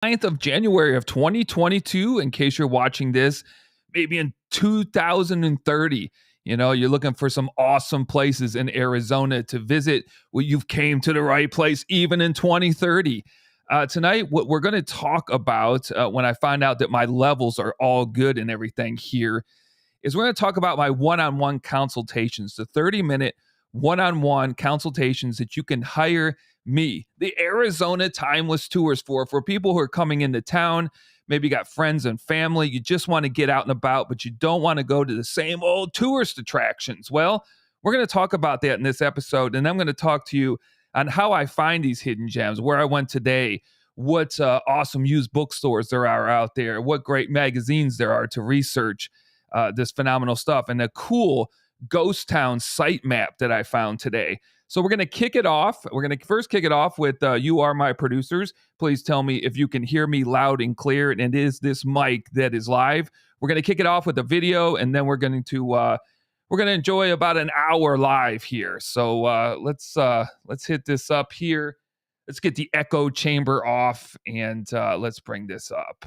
9th of January of 2022, in case you're watching this, maybe in 2030. You're looking for some awesome places in Arizona to visit. Well, you've came to the right place, even in 2030. Tonight, what we're going to talk about when I find out that my levels are all good and everything here is we're going to talk about my one-on-one consultations, the 30-minute one-on-one consultations that you can hire me, the Arizona Timeless Tours, for people who are coming into town. Maybe you got friends and family. You just want to get out and about, but you don't want to go to the same old tourist attractions. Well, we're going to talk about that in this episode, and I'm going to talk to you on how I find these hidden gems, where I went today, what awesome used bookstores there are out there, what great magazines there are to research this phenomenal stuff, and a cool ghost town site map that I found today. So we're going to kick it off. We're going to first kick it off with you are my producers. Please tell me if you can hear me loud and clear, and is this mic that is live. We're going to kick it off with a video, and then we're going to enjoy about an hour live here. So let's hit this up here. Let's get the echo chamber off, and let's bring this up.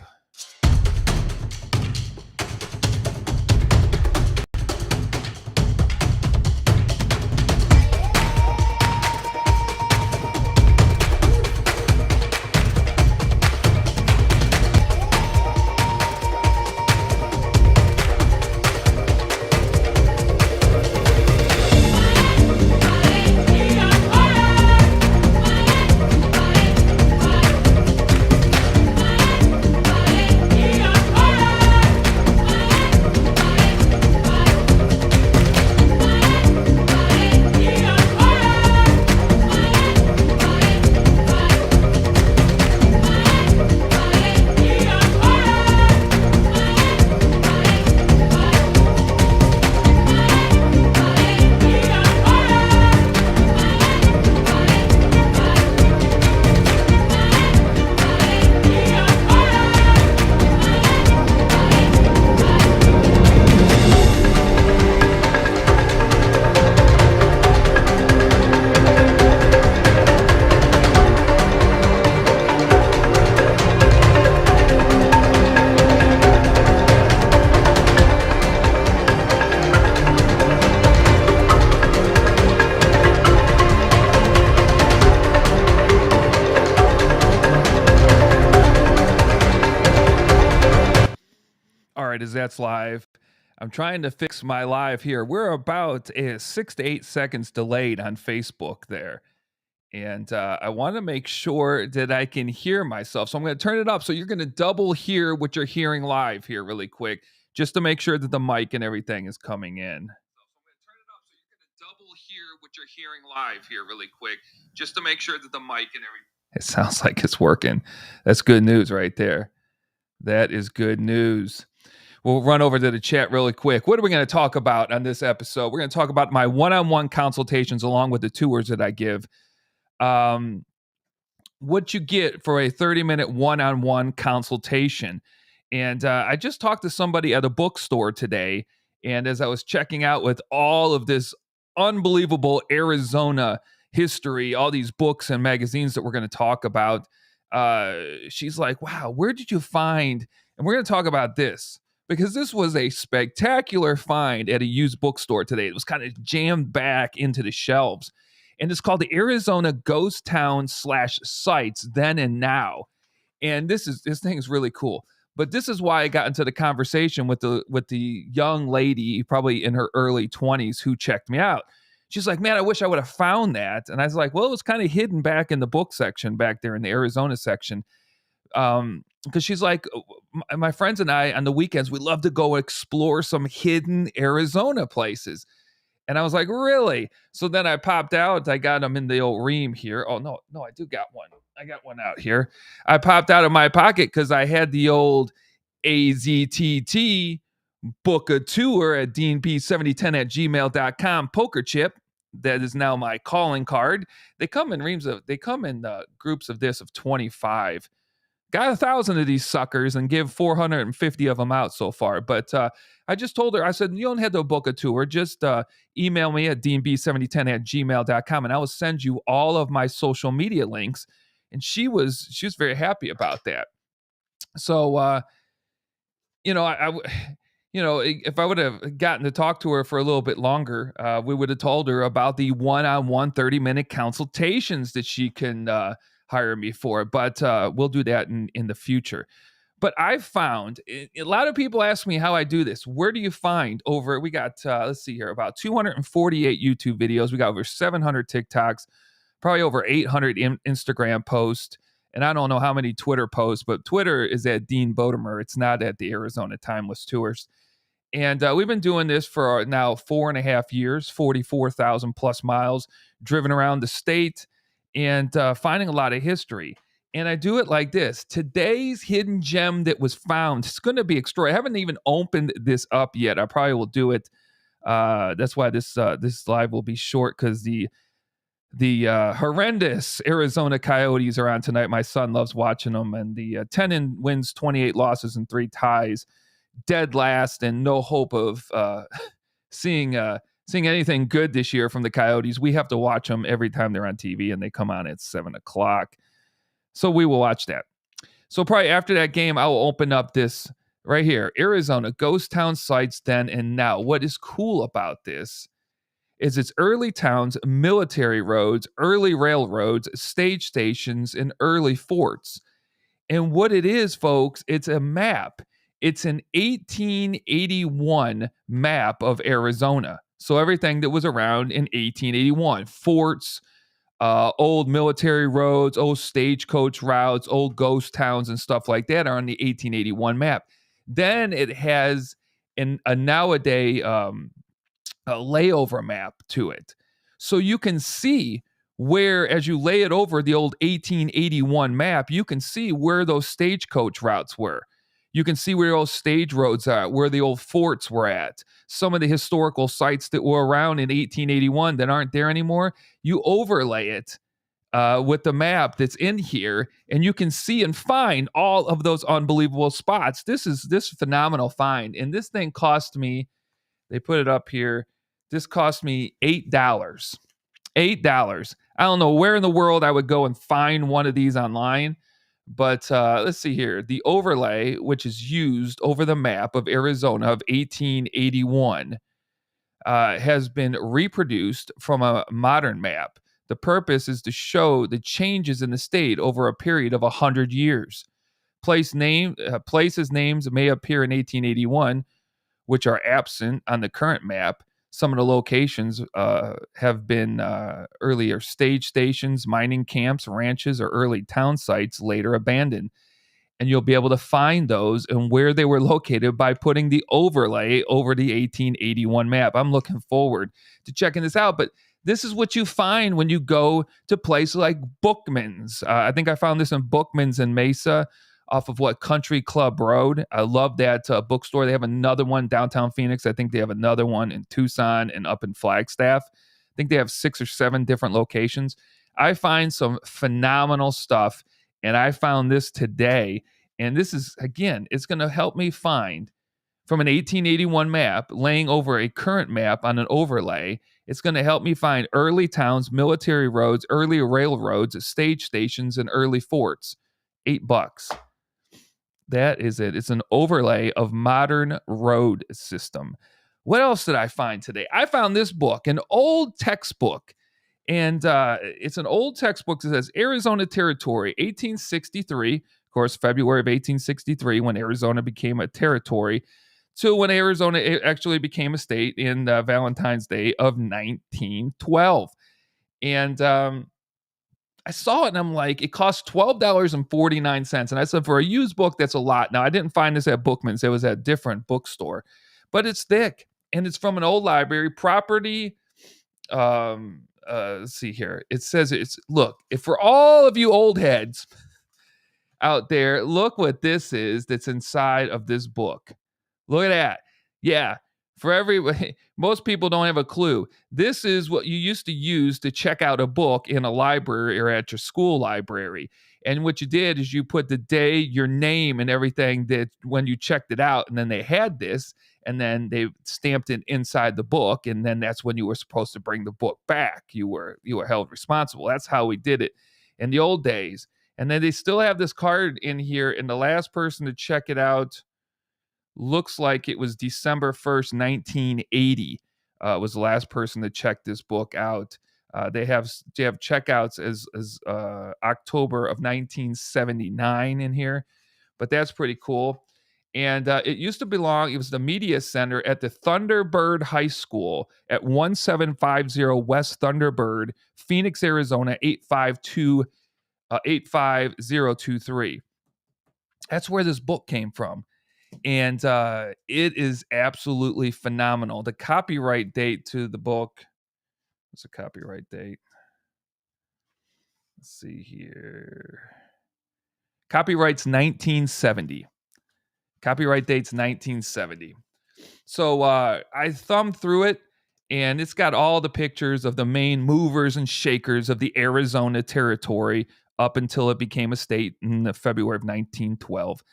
As that's live, I'm trying to fix my live here. We're about 6 to 8 seconds delayed on Facebook there, and I want to make sure that I can hear myself. So I'm going to turn it up so you're going to double hear what you're hearing live here really quick, just to make sure that the mic and everything is coming in. So I'm going to turn it up so you're going to double hear what you're hearing live here really quick, just to make sure that the mic and everything. It sounds like it's working. That's good news right there. That is good news. We'll run over to the chat really quick. What are we going to talk about on this episode? We're going to talk about my one-on-one consultations along with the tours that I give. What you get for a 30-minute one-on-one consultation. And I just talked to somebody at a bookstore today, and as I was checking out with all of this unbelievable Arizona history, all these books and magazines that we're going to talk about, she's like, wow, where did you find? And we're going to talk about this, because this was a spectacular find at a used bookstore today. It was kind of jammed back into the shelves. And it's called the Arizona Ghost Town /Sites Then and Now. And this thing is really cool. But this is why I got into the conversation with the young lady, probably in her early 20s, who checked me out. She's like, man, I wish I would have found that. And I was like, well, it was kind of hidden back in the book section back there in the Arizona section. Because she's like, my friends and I on the weekends, we love to go explore some hidden Arizona places. And I was like, really? So then I popped out. I got them in the old ream here. Oh, no, I do got one. I got one out here. I popped out of my pocket because I had the old AZTT book a tour at deanp7010@gmail.com poker chip. That is now my calling card. They come in groups of 25. Got 1,000 of these suckers and give 450 of them out so far. But I just told her, I said, you don't have to book a tour. Just email me at deanb7010@gmail.com, and I will send you all of my social media links. And she was very happy about that. So, if I would have gotten to talk to her for a little bit longer, we would have told her about the one-on-one 30-minute consultations that she can hire me for. But we'll do that in the future. But I've found a lot of people ask me how I do this. Where do you find we got, let's see here, about 248 YouTube videos. We got over 700 TikToks, probably over 800 Instagram posts. And I don't know how many Twitter posts, but Twitter is at Dean Bodemer. It's not at the Arizona Timeless Tours. And we've been doing this for now 4.5 years, 44,000 plus miles, driven around the state and finding a lot of history. And I do it like this. Today's hidden gem that was found, it's going to be extraordinary. I haven't even opened this up yet. I probably will do it. That's why this live will be short, because the horrendous Arizona Coyotes are on tonight. My son loves watching them. And the 10 wins, 28 losses, and 3 ties. Dead last, and no hope of seeing anything good this year from the Coyotes. We have to watch them every time they're on TV, and they come on at 7:00. So we will watch that. So probably after that game, I will open up this right here. Arizona Ghost Town Sites Then and Now. What is cool about this is it's early towns, military roads, early railroads, stage stations, and early forts. And what it is, folks, it's a map. It's an 1881 map of Arizona. So everything that was around in 1881, forts, old military roads, old stagecoach routes, old ghost towns, and stuff like that are on the 1881 map. Then it has a nowadays a layover map to it. So you can see where, as you lay it over the old 1881 map, you can see where those stagecoach routes were. You can see where those stage roads are, where the old forts were at. Some of the historical sites that were around in 1881 that aren't there anymore, you overlay it with the map that's in here, and you can see and find all of those unbelievable spots. This phenomenal find, and this thing cost me, they put it up here, this cost me $8. $8. I don't know where in the world I would go and find one of these online, but let's see here. The overlay, which is used over the map of Arizona of 1881, has been reproduced from a modern map. The purpose is to show the changes in the state over a period of 100 years. Places names may appear in 1881, which are absent on the current map. Some of the locations have been earlier stage stations, mining camps, ranches, or early town sites later abandoned. And you'll be able to find those and where they were located by putting the overlay over the 1881 map. I'm looking forward to checking this out. But this is what you find when you go to places like Bookman's. I think I found this in Bookman's in Mesa, off of Country Club Road. I love that bookstore. They have another one downtown Phoenix. I think they have another one in Tucson and up in Flagstaff. I think they have 6 or 7 different locations. I find some phenomenal stuff, and I found this today. And this is, again, it's going to help me find from an 1881 map laying over a current map on an overlay. It's going to help me find early towns, military roads, early railroads, stage stations, and early forts. $8. That is it. It's an overlay of modern road system. What else did I find today? I found this book, an old textbook. And it's an old textbook that says Arizona Territory, 1863. Of course, February of 1863, when Arizona became a territory, to when Arizona actually became a state in Valentine's Day of 1912. And I saw it and I'm like, it cost $12.49. And I said, for a used book, that's a lot. Now, I didn't find this at Bookman's. It was at a different bookstore. But it's thick, and it's from an old library. Property, let's see here. It says, look, if for all of you old heads out there, look what this is that's inside of this book. Look at that. Yeah. Most people don't have a clue. This is what you used to use to check out a book in a library or at your school library. And what you did is you put the day, your name, and everything that when you checked it out, and then they had this, and then they stamped it inside the book, and then that's when you were supposed to bring the book back. You were held responsible. That's how we did it in the old days. And then they still have this card in here, and the last person to check it out looks like it was December 1st, 1980. Was the last person to check this book out. They have checkouts as October of 1979 in here, but that's pretty cool. And it used to belong, it was the media center at the Thunderbird High School at 1750 West Thunderbird, Phoenix, Arizona, 85023. That's where this book came from. And it is absolutely phenomenal. The copyright date to the book, what's the copyright date? Let's see here. Copyright's 1970. Copyright date's 1970. So I thumbed through it, and it's got all the pictures of the main movers and shakers of the Arizona territory up until it became a state in the February of 1912.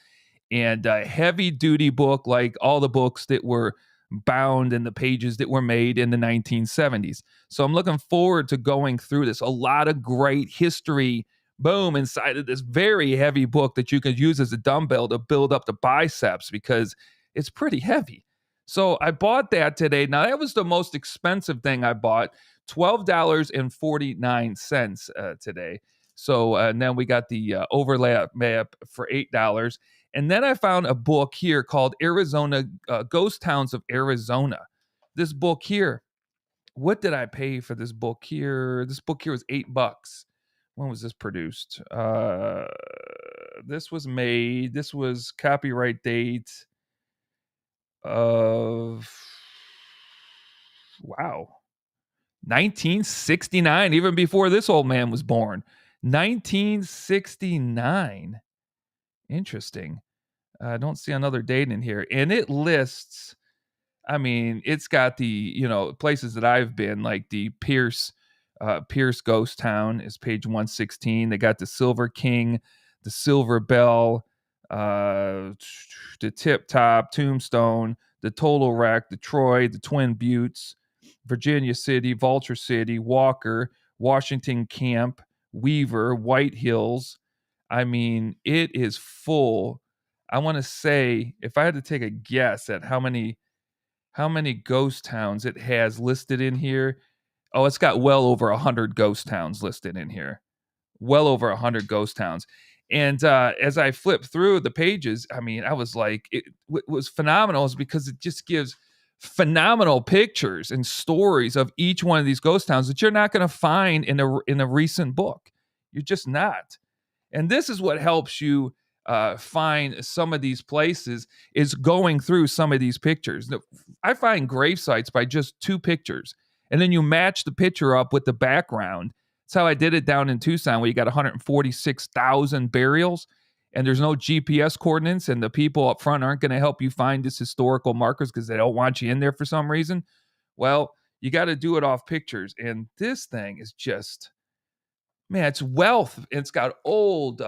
And a heavy duty book, like all the books that were bound and the pages that were made in the 1970s. So I'm looking forward to going through this. A lot of great history, boom, inside of this very heavy book that you could use as a dumbbell to build up the biceps because it's pretty heavy. So I bought that today. Now, that was the most expensive thing I bought, $12.49 today. So and then we got the overlap map for $8. And then I found a book here called Arizona Ghost Towns of Arizona. This book here, what did I pay for this book here? This book here was $8. When was this produced? This was copyright date of, wow, 1969, even before this old man was born. 1969. Interesting. I don't see another date in here. And it lists, I mean, it's got the, places that I've been, like the Pierce Ghost Town is page 116. They got the Silver King, the Silver Bell, the Tip Top, Tombstone, the Total Wreck, the Troy, the Twin Buttes, Virginia City, Vulture City, Walker, Washington Camp, Weaver, White Hills. I mean, it is full. I want to say, if I had to take a guess at how many ghost towns it has listed in here, oh, it's got well over 100 ghost towns listed in here. Well over 100 ghost towns. And as I flipped through the pages, I mean, I was like, what was phenomenal is because it just gives phenomenal pictures and stories of each one of these ghost towns that you're not going to find in a recent book. You're just not. And this is what helps you find some of these places, is going through some of these pictures. I find grave sites by just 2 pictures, and then you match the picture up with the background. That's how I did it down in Tucson, where you got 146,000 burials, and there's no GPS coordinates, and the people up front aren't going to help you find this historical markers because they don't want you in there for some reason. Well, you got to do it off pictures, and this thing is just, man, it's wealth. It's got old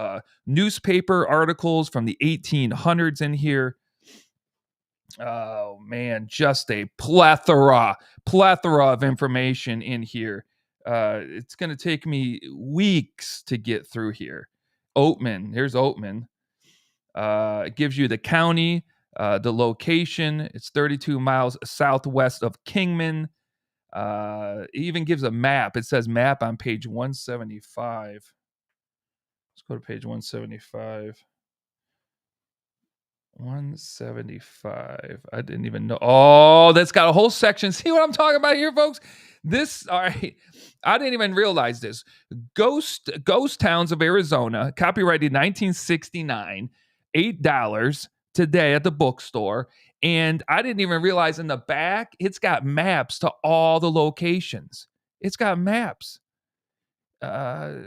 newspaper articles from the 1800s in here. Oh, man, just a plethora of information in here. It's going to take me weeks to get through here. Oatman, here's Oatman. It gives you the county, the location. It's 32 miles southwest of Kingman. It even gives a map. It says map on page 175. Let's go to page 175. 175. I didn't even know. Oh, that's got a whole section. See what I'm talking about here, folks? All right. I didn't even realize this. Ghost Towns of Arizona, copyrighted 1969, $8 today at the bookstore. And I didn't even realize in the back, it's got maps to all the locations. It's got maps. Oh,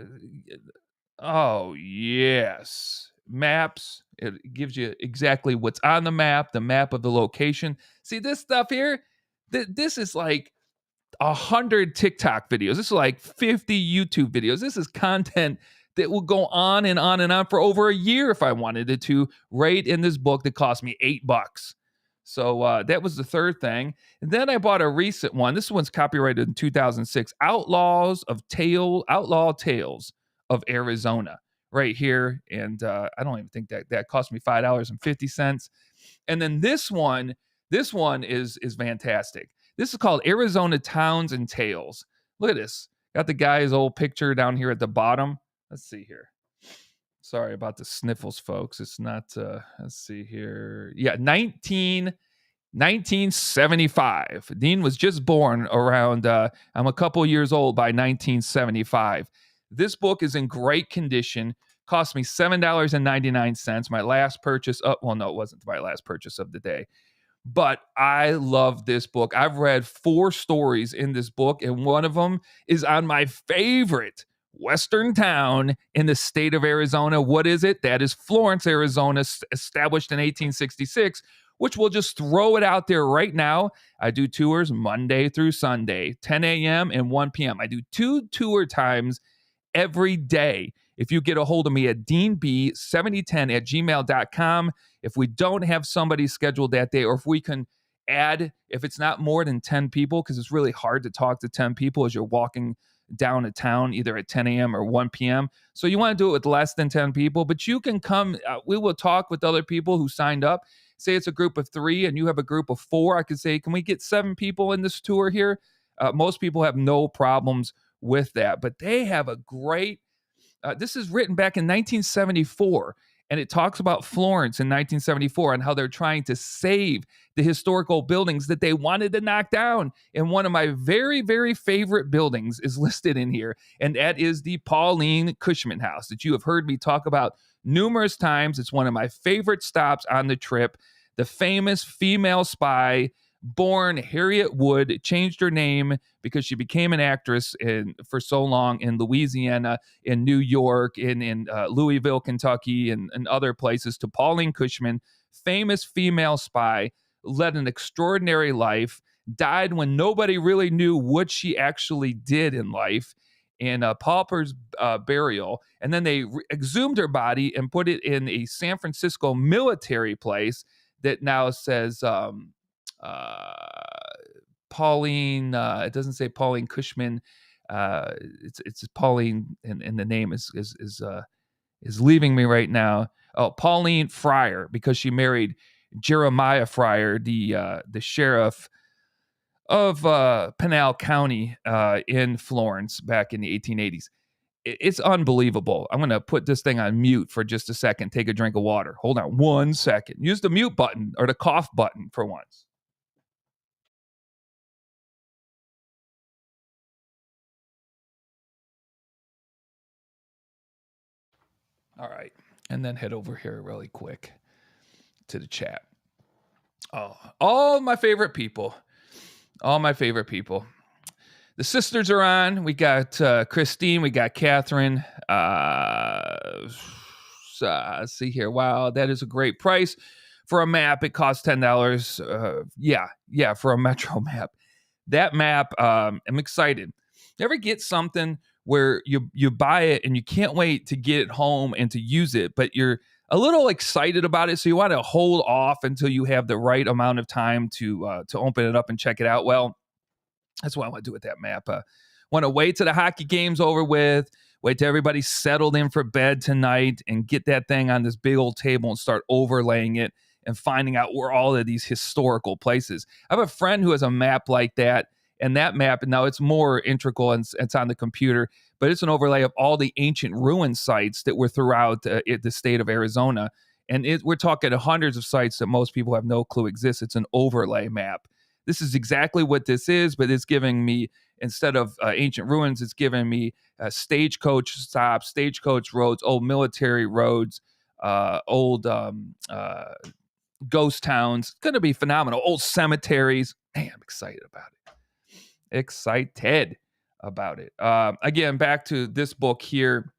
yes. Maps. It gives you exactly what's on the map of the location. See this stuff here? This is like 100 TikTok videos. This is like 50 YouTube videos. This is content that will go on and on and on for over a year if I wanted it to, right in this book that cost me $8. So that was the third thing. And then I bought a recent one. This one's copyrighted in 2006. Outlaw Tales of Arizona. right here. And I don't even think that cost me $5.50. And then this one is fantastic. This is called Arizona Towns and Tales. Look at this. Got the guy's old picture down here at the bottom. Let's see here. Sorry about the sniffles, folks. It's not, let's see here. Yeah, 1975. Dean was just born around, I'm a couple years old by 1975. This book is in great condition. Cost me $7.99. My last purchase. Oh, well, no, it wasn't my last purchase of the day. But I love this book. I've read 4 stories in this book, and one of them is on my favorite Western town in the state of Arizona. What is it? That is Florence, Arizona, established in 1866, which we'll just throw it out there right now. I do tours Monday through Sunday, 10 a.m. and 1 p.m. I do 2 tour times every day. If you get a hold of me at deanb7010@gmail.com, if we don't have somebody scheduled that day, or if we can add, if it's not more than 10 people, because it's really hard to talk to 10 people as you're walking down a town, either at 10 a.m. or 1 p.m. So you want to do it with less than 10 people, but you can come. We will talk with other people who signed up. Say it's a group of 3 and you have a group of 4. I could say, can we get 7 people in this tour here? Most people have no problems with that, but they have a great, this is written back in 1974, and it talks about Florence in 1974 and how they're trying to save the historical buildings that they wanted to knock down. And one of my very, very favorite buildings is listed in here, and that is the Pauline Cushman house that you have heard me talk about numerous times. It's one of my favorite stops on the trip. The famous female spy born Harriet Wood changed her name because she became an actress for so long in Louisiana, in New York, in Louisville, Kentucky, and other places, to Pauline Cushman, famous female spy, led an extraordinary life, died when nobody really knew what she actually did in life, in a pauper's burial. And then they exhumed her body and put it in a San Francisco military place that now says, Pauline, it doesn't say Pauline Cushman. It's Pauline, and the name is leaving me right now. Oh, Pauline Fryer, because she married Jeremiah Fryer, the sheriff of Pinal County in Florence back in the 1880s. It's unbelievable. I'm going to put this thing on mute for just a second. Take a drink of water. Hold on 1 second. Use the mute button or the cough button for once. All right. And then head over here really quick to the chat. Oh, all my favorite people. All my favorite people. The sisters are on. We got Christine. We got Catherine. Let's see here. Wow, that is a great price for a map. It costs $10. Yeah, for a Metro map. That map, I'm excited. You ever get something where you buy it and you can't wait to get it home and to use it, but you're a little excited about it, so you want to hold off until you have the right amount of time to open it up and check it out? Well, that's what I want to do with that map. Want to wait till the hockey game's over with, wait till everybody's settled in for bed tonight, and get that thing on this big old table and start overlaying it and finding out where all of these historical places. I have a friend who has a map like that, and that map, now it's more integral and it's on the computer, but it's an overlay of all the ancient ruin sites that were throughout the state of Arizona. And we're talking hundreds of sites that most people have no clue exist. It's an overlay map. This is exactly what this is, but it's giving me, instead of ancient ruins, it's giving me stagecoach stops, stagecoach roads, old military roads, old ghost towns. It's going to be phenomenal. Old cemeteries. Man, I'm excited about it. Excited about it. Again, back to this book here.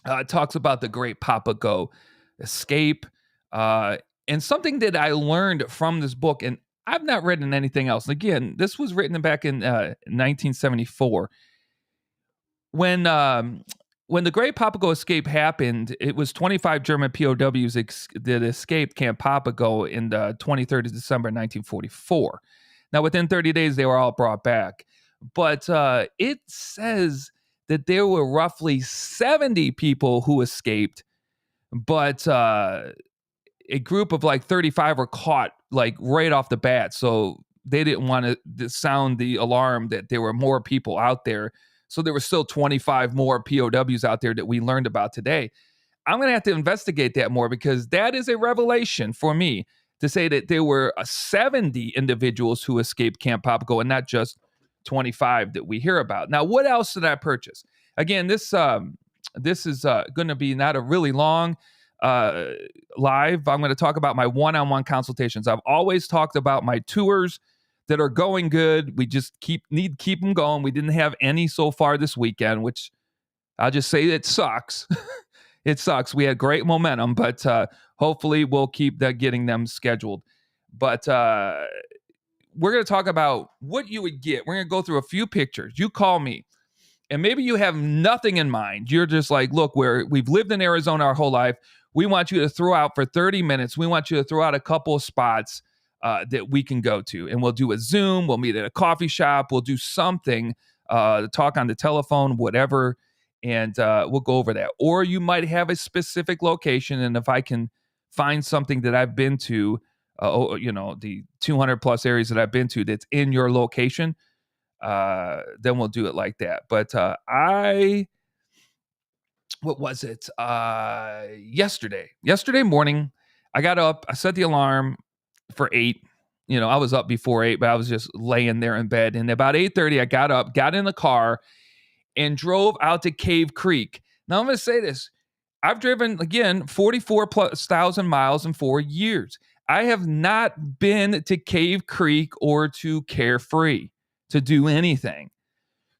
It talks about the great Papago escape. And something that I learned from this book, and I've not written anything else. Again, this was written back in 1974. When the Great Papago escape happened, it was 25 German POWs that escaped Camp Papago in the 23rd of December 1944. Now, within 30 days, they were all brought back. But it says that there were roughly 70 people who escaped, but a group of like 35 were caught like right off the bat. So they didn't want to sound the alarm that there were more people out there. So there were still 25 more POWs out there that we learned about today. I'm going to have to investigate that more, because that is a revelation for me to say that there were 70 individuals who escaped Camp Papago and not just 25 that we hear about. Now, what else did I purchase? Again, this is going to be not a really long live. I'm going to talk about my one-on-one consultations. I've always talked about my tours that are going good. We just need to keep them going. We didn't have any so far this weekend, which I'll just say it sucks. It sucks. We had great momentum, but hopefully we'll keep getting them scheduled. But we're going to talk about what you would get. We're going to go through a few pictures. You call me, and maybe you have nothing in mind. You're just like, look, we've lived in Arizona our whole life. We want you to throw out for 30 minutes. We want you to throw out a couple of spots that we can go to. And we'll do a Zoom. We'll meet at a coffee shop. We'll do something, talk on the telephone, whatever. And we'll go over that. Or you might have a specific location. And if I can find something that I've been to, the 200 plus areas that I've been to that's in your location, then we'll do it like that. But what was it? Yesterday morning, I got up, I set the alarm for 8. I was up before 8, but I was just laying there in bed. And about 8:30, I got up, got in the car, and drove out to Cave Creek. Now, I'm going to say this. I've driven, again, 44,000 miles in 4 years. I have not been to Cave Creek or to Carefree to do anything.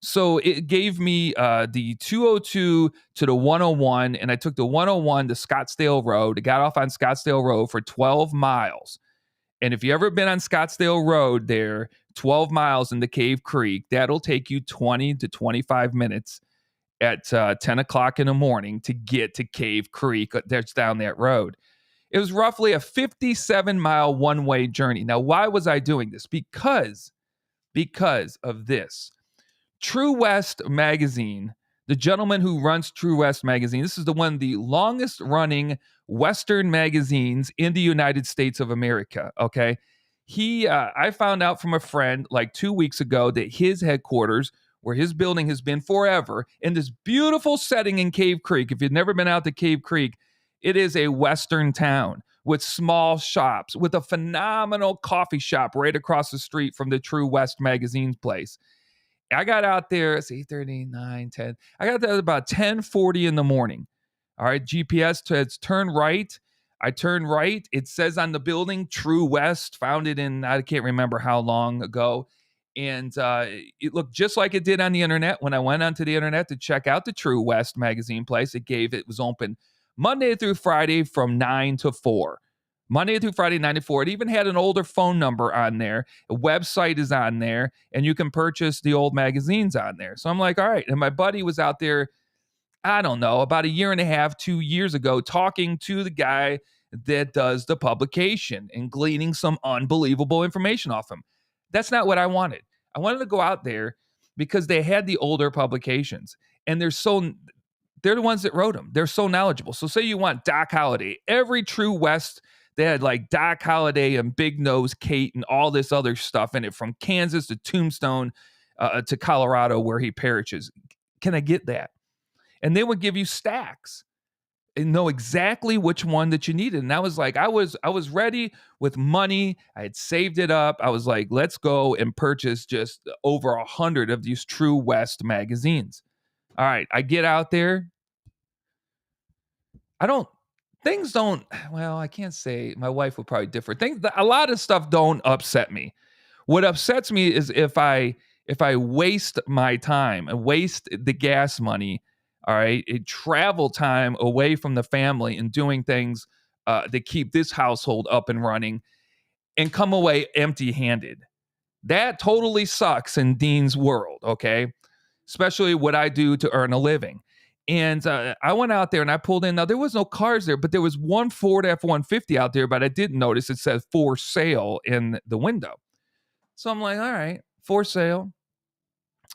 So it gave me the 202 to the 101, and I took the 101 to Scottsdale Road. I got off on Scottsdale Road for 12 miles. And if you ever been on Scottsdale Road there, 12 miles into Cave Creek, that'll take you 20 to 25 minutes at 10 o'clock in the morning to get to Cave Creek. That's down that road. It was roughly a 57-mile one-way journey. Now, why was I doing this? Because of this. True West magazine, the gentleman who runs True West magazine, this is the longest running Western magazines in the United States of America. Okay. I found out from a friend like 2 weeks ago that his headquarters, where his building has been forever, in this beautiful setting in Cave Creek. If you've never been out to Cave Creek, it is a Western town with small shops, with a phenomenal coffee shop right across the street from the True West magazine place. I got out there, it's 8:30, 9, 10. I got there about 10:40 in the morning. All right, GPS says turn right. I turn right. It says on the building, True West, founded in, I can't remember how long ago. And it looked just like it did on the internet. When I went onto the internet to check out the True West magazine place, it was open Monday through Friday from 9 to 4. Monday through Friday, 9 to 4. It even had an older phone number on there. A website is on there, and you can purchase the old magazines on there. So I'm like, all right. And my buddy was out there, I don't know, about a year and a half, 2 years ago, talking to the guy that does the publication and gleaning some unbelievable information off him. That's not what I wanted. I wanted to go out there because they had the older publications, and they're the ones that wrote them. They're so knowledgeable. So say you want Doc Holliday, every True West, they had like Doc Holliday and Big Nose Kate and all this other stuff in it, from Kansas to Tombstone to Colorado where he perishes. Can I get that? And they would give you stacks and know exactly which one that you needed. And I was like, I was ready with money. I had saved it up. I was like, let's go and purchase just over 100 of these True West magazines. All right, I get out there. I can't say, my wife would probably differ. A lot of stuff don't upset me. What upsets me is if I waste my time and waste the gas money, all right, travel time away from the family and doing things that keep this household up and running, and come away empty-handed. That totally sucks in Dean's world, okay? Especially what I do to earn a living. And I went out there and I pulled in. Now, there was no cars there, but there was one Ford F-150 out there, but I didn't notice it said for sale in the window. So I'm like, all right, for sale.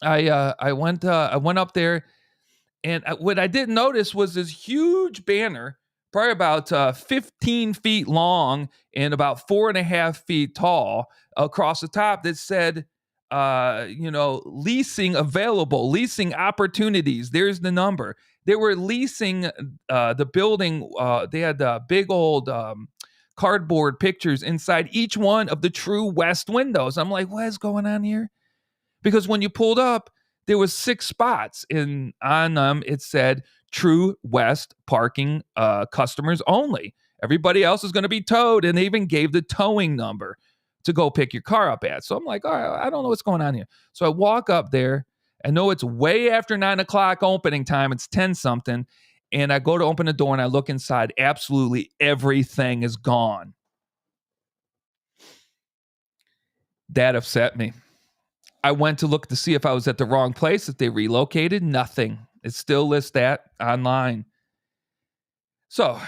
I went up there. And what I didn't notice was this huge banner, probably about 15 feet long and about 4.5 feet tall, across the top that said, leasing available, leasing opportunities. There's the number. They were leasing the building. They had big old cardboard pictures inside each one of the True West windows. I'm like, what is going on here? Because when you pulled up, there was 6 spots, and on them it said True West parking, customers only. Everybody else is going to be towed, and they even gave the towing number to go pick your car up at. So I'm like, all right, I don't know what's going on here. So I walk up there. I know it's way after 9 o'clock opening time. It's 10 something. And I go to open the door and I look inside. Absolutely everything is gone. That upset me. I went to look to see if I was at the wrong place, if they relocated. Nothing. It still lists that online. So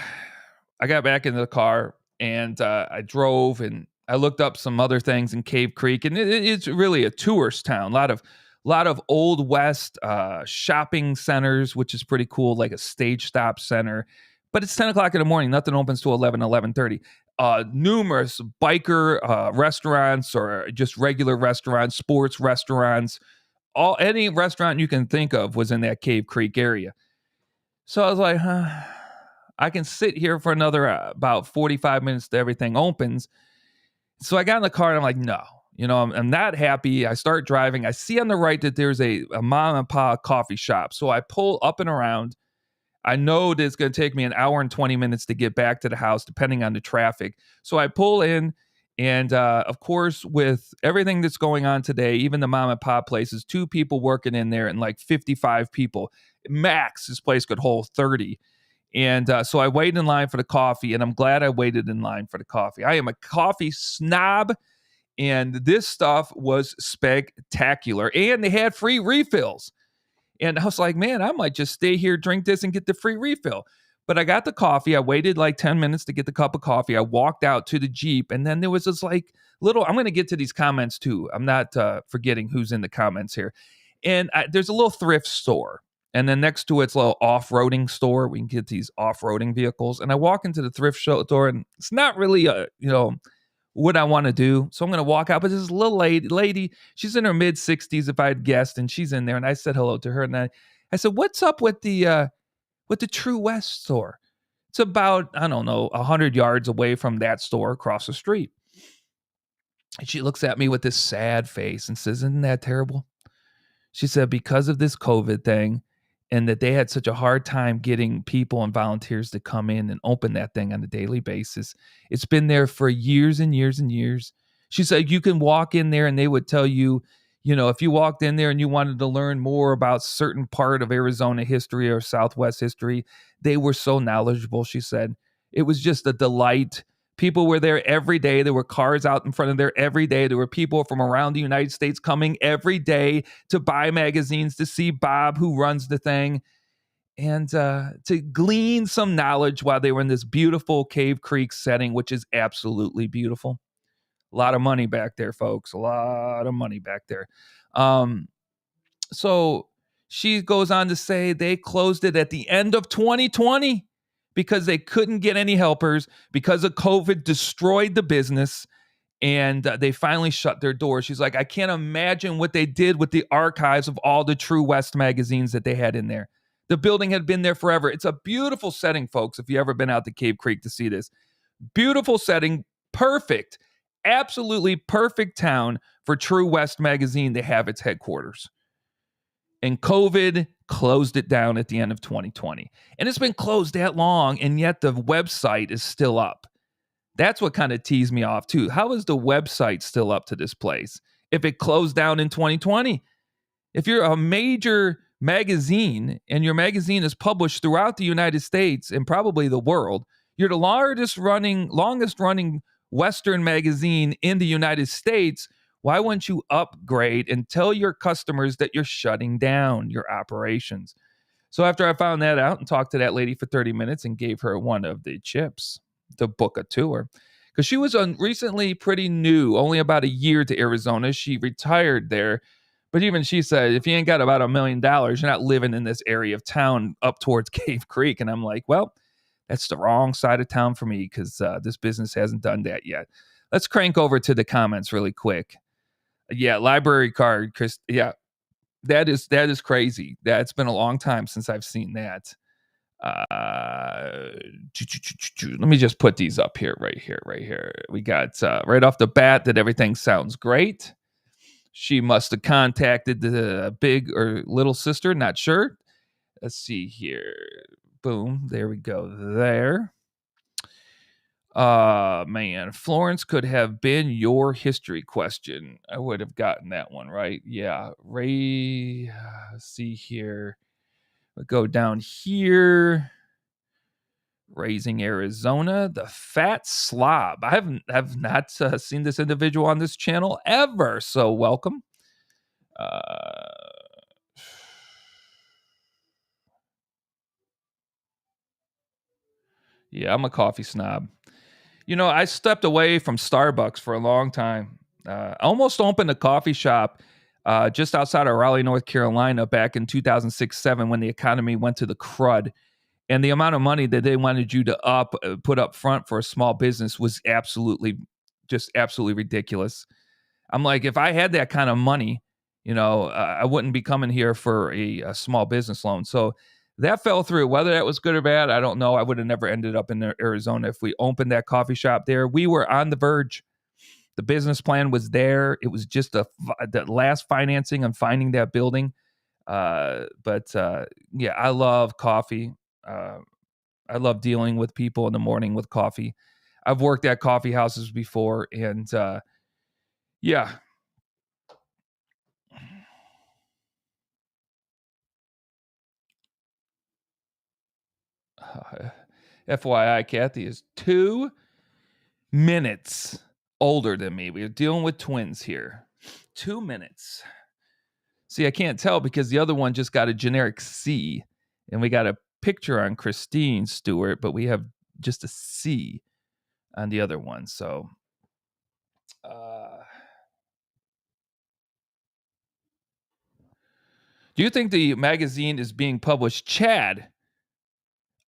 I got back into the car and I drove and I looked up some other things in Cave Creek, and it's really a tourist town. A lot of old West shopping centers, which is pretty cool, like a stage stop center. But it's 10 o'clock in the morning. Nothing opens till 11:30. Numerous biker restaurants or just regular restaurants, sports restaurants, any restaurant you can think of was in that Cave Creek area. So I was like, I can sit here for another about 45 minutes till everything opens. So I got in the car and I'm like, no, I'm not happy. I start driving. I see on the right that there's a mom and pop coffee shop. So I pull up and around. I know that it's going to take me an hour and 20 minutes to get back to the house, depending on the traffic. So I pull in, and of course, with everything that's going on today, even the mom and pop places, 2 people working in there and like 55 people. Max, this place could hold 30. And so I waited in line for the coffee, and I'm glad I waited in line for the coffee. I am a coffee snob, and this stuff was spectacular. And they had free refills. And I was like, man, I might just stay here, drink this, and get the free refill. But I got the coffee. I waited like 10 minutes to get the cup of coffee. I walked out to the Jeep, and then there was this like little, I'm going to get to these comments too. I'm not forgetting who's in the comments here. And there's a little thrift store. And then next to it's a little off-roading store. We can get these off-roading vehicles. And I walk into the thrift store, and it's not really, what I want to do. So I'm going to walk out. But this little lady, she's in her mid-60s, if I had guessed, and she's in there. And I said hello to her. And I said, what's up with the True West store? It's about, I don't know, 100 yards away from that store across the street. And she looks at me with this sad face and says, isn't that terrible? She said, because of this COVID thing, and that they had such a hard time getting people and volunteers to come in and open that thing on a daily basis. It's been there for years and years and years. She said, you can walk in there and they would tell you, if you walked in there and you wanted to learn more about certain part of Arizona history or Southwest history, they were so knowledgeable, she said. It was just a delight. People were there every day. There were cars out in front of there every day. There were people from around the United States coming every day to buy magazines, to see Bob, who runs the thing, and to glean some knowledge while they were in this beautiful Cave Creek setting, which is absolutely beautiful. A lot of money back there, folks. A lot of money back there. So she goes on to say they closed it at the end of 2020. Because they couldn't get any helpers, because of COVID destroyed the business, and they finally shut their doors. She's like, I can't imagine what they did with the archives of all the True West magazines that they had in there. The building had been there forever. It's a beautiful setting, folks, if you ever been out to Cave Creek to see this. Beautiful setting, perfect, absolutely perfect town for True West magazine to have its headquarters. And COVID closed it down at the end of 2020. And it's been closed that long, and yet the website is still up. That's what kind of teased me off, too. How is the website still up to this place if it closed down in 2020? If you're a major magazine and your magazine is published throughout the United States and probably the world, you're the longest running Western magazine in the United States. Why wouldn't you upgrade and tell your customers that you're shutting down your operations? So after I found that out and talked to that lady for 30 minutes and gave her one of the chips to book a tour, because she was recently pretty new, only about a year to Arizona. She retired there, But even she said, if you ain't got about $1 million, you're not living in this area of town up towards Cave Creek. And I'm like, well, that's the wrong side of town for me because this business hasn't done that yet. Let's crank over to the comments really quick. Yeah, library card, Chris. Yeah, that is crazy. That's been a long time since I've seen that. Let me just put these up here, right here. We got right off the bat that everything sounds great. She must have contacted the big or little sister, not sure. Let's see here. Boom, there we go. There. Man, Florence could have been your history question. I would have gotten that one right. Yeah, Ray. Let's see here. We'll go down here. Raising Arizona, the Fat Slob. I have not seen this individual on this channel ever, so welcome. Yeah, I'm a coffee snob. You know, I stepped away from Starbucks for a long time. I almost opened a coffee shop just outside of Raleigh, North Carolina back in 2006-07 when the economy went to the crud. And the amount of money that they wanted you to put up front for a small business was absolutely ridiculous. I'm like, if I had that kind of money, I wouldn't be coming here for a small business loan. So that fell through. Whether that was good or bad, I don't know. I would have never ended up in Arizona if we opened that coffee shop there. We were on the verge. The business plan was there. It was just the last financing and finding that building. But I love coffee. I love dealing with people in the morning with coffee. I've worked at coffee houses before, and yeah. FYI, Kathy is 2 minutes older than me. We're dealing with twins here. 2 minutes. See, I can't tell because the other one just got a generic C, and we got a picture on Christine Stewart, but we have just a C on the other one. So, do you think the magazine is being published? Chad,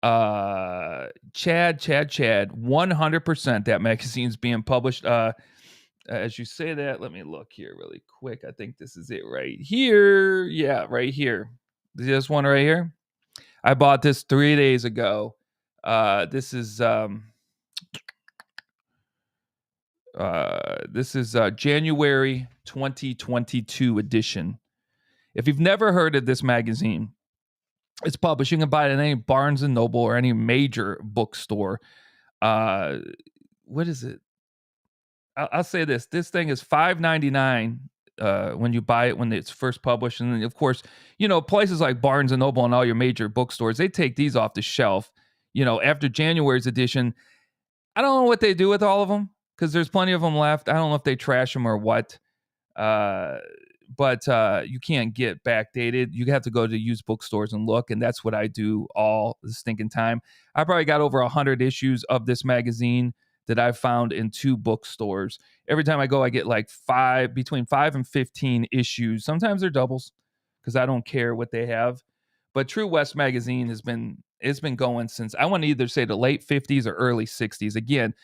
100% that magazine's being published. As you say that, let me look here really quick. I think this is it right here. Yeah, right here. This one right here. I bought this 3 days ago. This is January 2022 edition. If you've never heard of this magazine, it's published. You can buy it at any Barnes and Noble or any major bookstore. What is it? I'll say this. This thing is $5.99 when you buy it when it's first published. And then, of course, places like Barnes and Noble and all your major bookstores, they take these off the shelf. After January's edition, I don't know what they do with all of them because there's plenty of them left. I don't know if they trash them or what. But you can't get backdated. You have to go to used bookstores and look, and that's what I do all the stinking time. I probably got over 100 issues of this magazine that I found in 2 bookstores. Every time I go, I get like between 5 and 15 issues. Sometimes they're doubles because I don't care what they have. But True West magazine it's been going since, I want to either say the late 50s or early 60s. Again,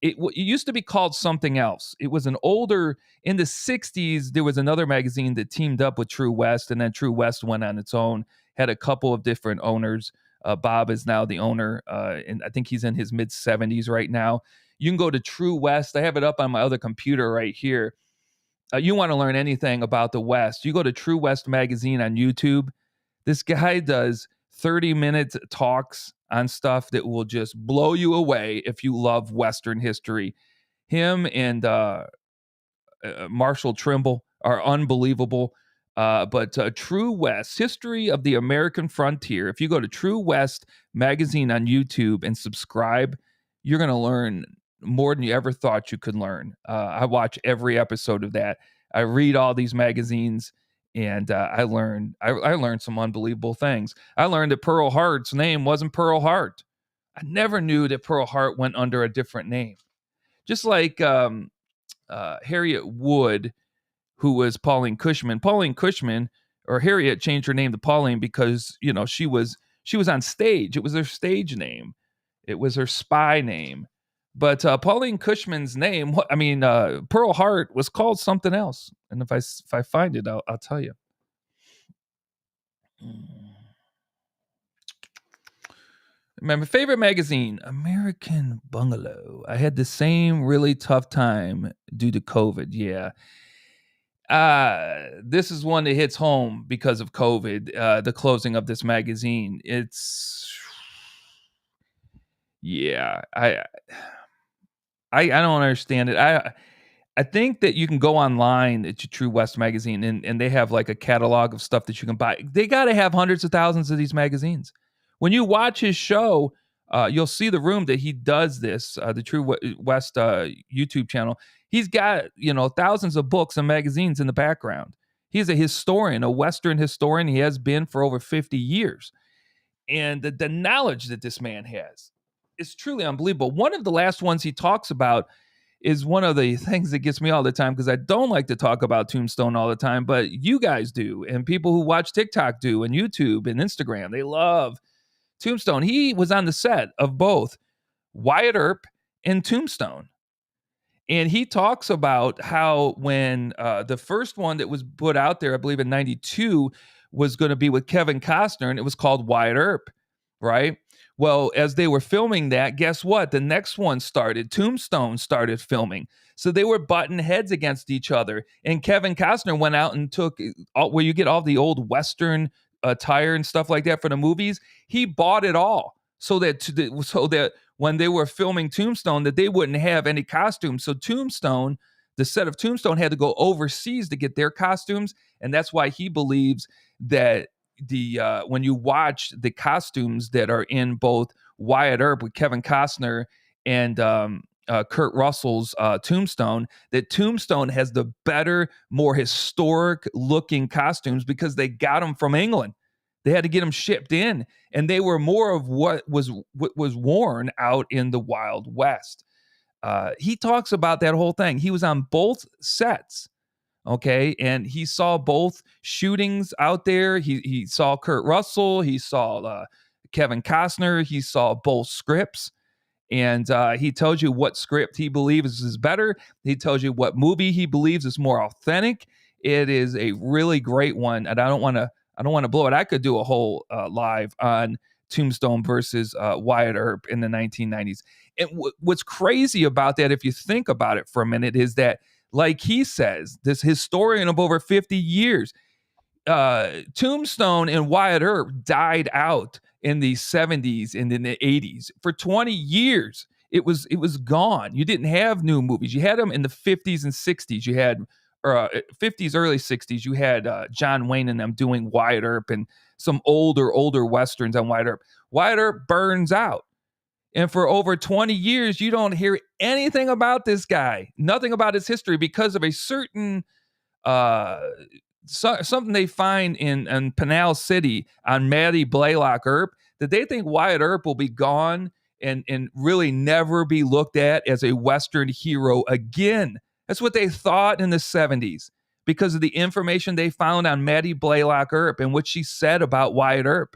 it used to be called something else. It was in the 60s, there was another magazine that teamed up with True West, and then True West went on its own, had a couple of different owners. Bob is now the owner, and I think he's in his mid-70s right now. You can go to True West. I have it up on my other computer right here. You want to learn anything about the West, you go to True West Magazine on YouTube. This guy does 30-minute talks on stuff that will just blow you away if you love Western history. Him and Marshall Trimble are unbelievable. But True West, History of the American Frontier. If you go to True West Magazine on YouTube and subscribe, you're going to learn more than you ever thought you could learn. I watch every episode of that. I read all these magazines, and I learned some unbelievable things. I learned that Pearl Hart's name wasn't Pearl Hart. I never knew that Pearl Hart went under a different name. Just like Harriet Wood, who was Pauline Cushman. Pauline Cushman, or Harriet, changed her name to Pauline because she was on stage. It was her stage name. It was her spy name. But Pauline Cushman's name, Pearl Hart, was called something else. And if I find it, I'll tell you. My favorite magazine, American Bungalow. I had the same really tough time due to COVID. Yeah. This is one that hits home because of COVID, the closing of this magazine. I don't understand it. I think that you can go online to True West magazine and they have like a catalog of stuff that you can buy. They got to have hundreds of thousands of these magazines. When you watch his show, you'll see the room that he does this, the True West YouTube channel. He's got, thousands of books and magazines in the background. He's a historian, a Western historian. He has been for over 50 years. And the knowledge that this man has is truly unbelievable. One of the last ones he talks about is one of the things that gets me all the time, because I don't like to talk about Tombstone all the time, but you guys do, and people who watch TikTok do, and YouTube and Instagram. They love Tombstone. He was on the set of both Wyatt Earp and Tombstone. And he talks about how when the first one that was put out there, I believe in 92, was going to be with Kevin Costner, and it was called Wyatt Earp, right? Well, as they were filming that, guess what? The next one started. Tombstone started filming. So they were butting heads against each other. And Kevin Costner went out and took, where you get all the old Western attire and stuff like that for the movies. He bought it all so that when they were filming Tombstone, that they wouldn't have any costumes. So Tombstone, the set of Tombstone, had to go overseas to get their costumes. And that's why he believes that when you watch the costumes that are in both Wyatt Earp with Kevin Costner and Kurt Russell's Tombstone, that Tombstone has the better, more historic looking costumes because they got them from England. They had to get them shipped in, and they were more of what was worn out in the Wild West. He talks about that whole thing. He was on both sets. Okay. And he saw both shootings out there. He saw Kurt Russell. He saw Kevin Costner. He saw both scripts. And he tells you what script he believes is better. He tells you what movie he believes is more authentic. It is a really great one. And I don't want to blow it. I could do a whole live on Tombstone versus Wyatt Earp in the 1990s. And what's crazy about that, if you think about it for a minute, is that, like he says, this historian of over 50 years, Tombstone and Wyatt Earp died out in the 70s and in the 80s. For 20 years, it was gone. You didn't have new movies. You had them in the 50s and 60s. You had 50s, early 60s. You had John Wayne and them doing Wyatt Earp and some older Westerns on Wyatt Earp. Wyatt Earp burns out. And for over 20 years, you don't hear anything about this guy, nothing about his history, because of a certain something they find in Pinal City on Matty Blaylock Earp, that they think Wyatt Earp will be gone and really never be looked at as a Western hero again. That's what they thought in the 70s because of the information they found on Matty Blaylock Earp and what she said about Wyatt Earp.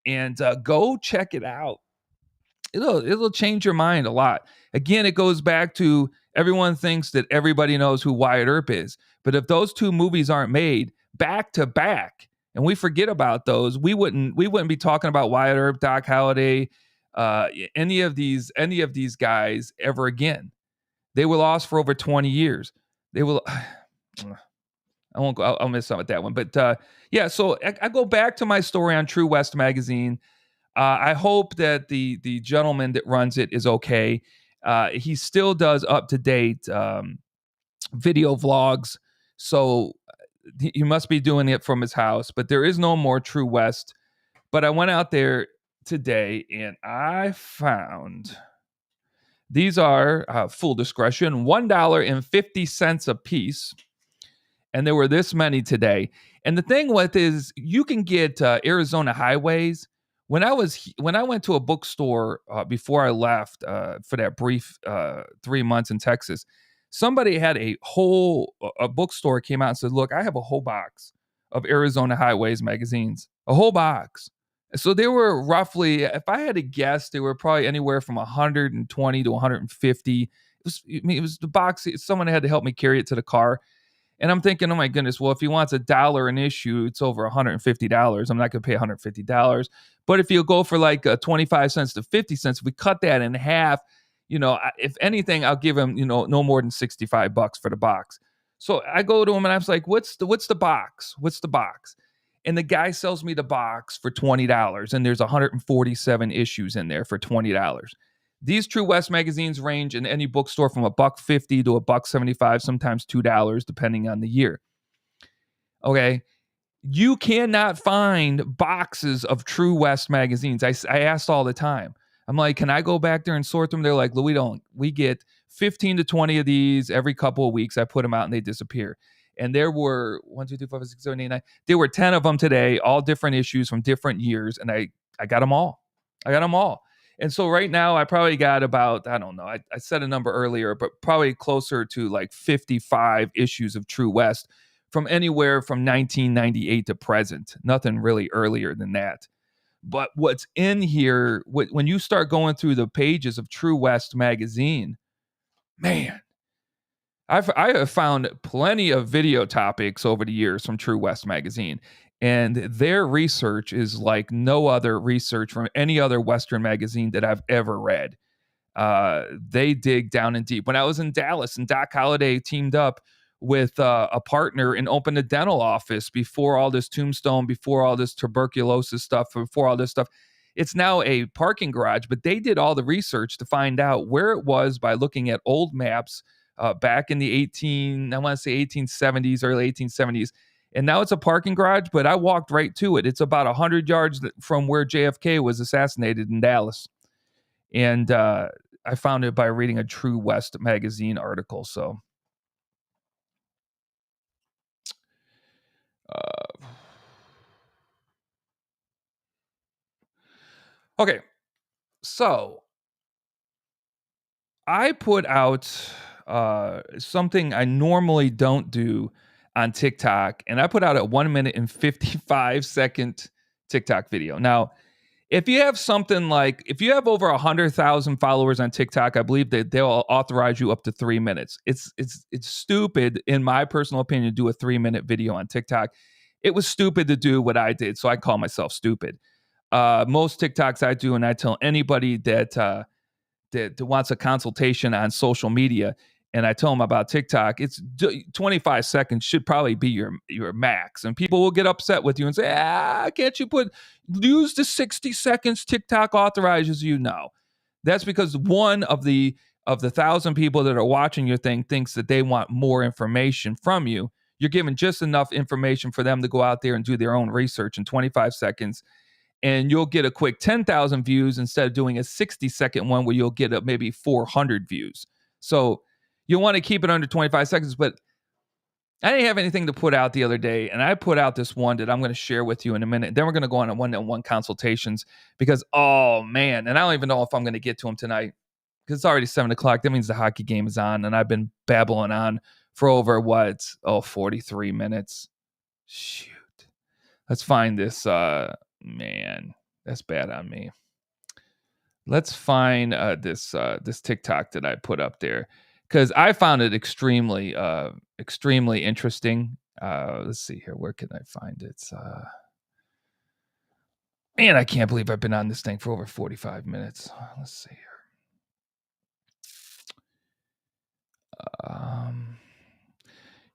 And go check it out. It'll change your mind a lot. Again, it goes back to everyone thinks that everybody knows who Wyatt Earp is. But if those two movies aren't made back to back and we forget about those, we wouldn't be talking about Wyatt Earp, Doc Holliday, any of these guys ever again. They were lost for over 20 years. They will. I won't go. I'll miss out with that one. But yeah, so I go back to my story on True West magazine. I hope that the gentleman that runs it is okay. He still does up-to-date video vlogs, so he must be doing it from his house. But there is no more True West. But I went out there today, and I found these are, full discretion, $1.50 a piece. And there were this many today. And the thing with is you can get Arizona highways. When I went to a bookstore before I left for that brief 3 months in Texas, Somebody had a bookstore came out and said, "Look, I have a whole box of Arizona Highways magazines, a whole box." So they were roughly, if I had to guess, they were probably anywhere from 120 to 150. It was the box. Someone had to help me carry it to the car. And I'm thinking, oh my goodness, well, if he wants $1 an issue, it's over $150. I'm not going to pay $150. But if you go for like 25 cents to 50 cents, if we cut that in half, if anything, I'll give him, no more than $65 for the box. So I go to him and I was like, what's the box? What's the box? And the guy sells me the box for $20, and there's 147 issues in there for $20. These True West magazines range in any bookstore from $1.50 to $1.75, sometimes $2, depending on the year. Okay. You cannot find boxes of True West magazines. I asked all the time. I'm like, can I go back there and sort them? They're like, we get 15 to 20 of these every couple of weeks. I put them out and they disappear. And there were 1, 2, 3, 4, 5, 6, 7, 8, 9. There were 10 of them today, all different issues from different years. And I got them all. And so right now I probably got about, I don't know, I said a number earlier, but probably closer to like 55 issues of True West from anywhere from 1998 to present. Nothing really earlier than that. But what's in here, when you start going through the pages of True West magazine, man, I have found plenty of video topics over the years from True West magazine. And their research is like no other research from any other Western magazine that I've ever read. They dig down and deep. When I was in Dallas and Doc Holliday teamed up with a partner and opened a dental office before all this tombstone, before all this tuberculosis stuff, before all this stuff. It's now a parking garage, but they did all the research to find out where it was by looking at old maps back in the 1870s, early 1870s. And now it's a parking garage, but I walked right to it. It's about 100 yards from where JFK was assassinated in Dallas. And I found it by reading a True West magazine article. So, okay. So I put out something I normally don't do on TikTok, and I put out a 1 minute and 55 second TikTok video. Now, if you have over 100,000 followers on TikTok, I believe that they'll authorize you up to 3 minutes. It's stupid, in my personal opinion, to do a 3-minute video on TikTok. It was stupid to do what I did, so I call myself stupid. Most TikToks I do, and I tell anybody that wants a consultation on social media, and I tell them about TikTok, it's 25 seconds should probably be your max. And people will get upset with you and say, can't you use the 60 seconds TikTok authorizes you? No. That's because one of the 1,000 people that are watching your thing thinks that they want more information from you. You're giving just enough information for them to go out there and do their own research in 25 seconds. And you'll get a quick 10,000 views instead of doing a 60-second one where you'll get maybe 400 views. So you want to keep it under 25 seconds, but I didn't have anything to put out the other day, and I put out this one that I'm going to share with you in a minute. Then we're going to go on a one-on-one consultations because, oh, man, and I don't even know if I'm going to get to them tonight because it's already 7 o'clock. That means the hockey game is on, and I've been babbling on for over, 43 minutes. Shoot. Let's find this, man, that's bad on me. Let's find this TikTok that I put up there because I found it extremely interesting. Let's see here. Where can I find it? Man, I can't believe I've been on this thing for over 45 minutes. Let's see here.